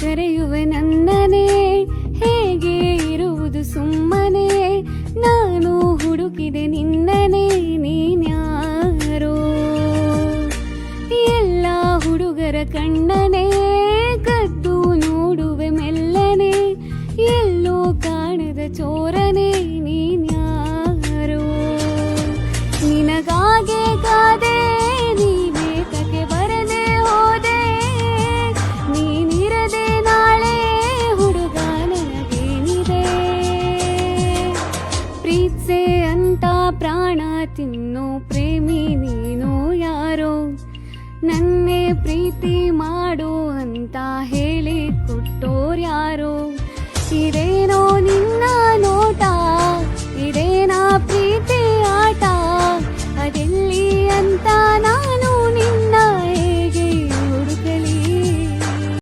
ಕರೆಯುವೆ ನನ್ನನೇ, ಹೇಗೆ ಇರುವುದು ಸುಮ್ಮನೆ, ನಾನು ಹುಡುಕಿದೆ ನಿನ್ನನೇ, ನೀನ್ಯಾರೋ. ಎಲ್ಲ ಹುಡುಗರ ಕಣ್ಣನೇ ಕದ್ದು ನೋಡುವೆ ಮೆಲ್ಲನೆ, ಎಲ್ಲೋ ಕಾಣದ ಚೋರನೆ, ನೀನ್ಯಾರೋ. ನಿನಗಾಗೆ ಕಾದೆ ನೀನೇತಕ್ಕೆ ಬರದೆ ಹೋದೆ, ನೀನಿರದೆ ನಾಳೆ ಹುಡುಗ ನನಗೇನಿದೆ. ಪ್ರೀತ್ಸೆ ಅಂತ ಪ್ರಾಣ ತಿನ್ನೋ ಪ್ರೇಮಿ ನೀನು ಯಾರೋ, ನನ್ನೇ ಪ್ರೀತಿ ಮಾಡು ಅಂತ ಹೇಳಿ ಕೊಟ್ಟೋರ್ಯಾರೋ. ಇದೇನೋ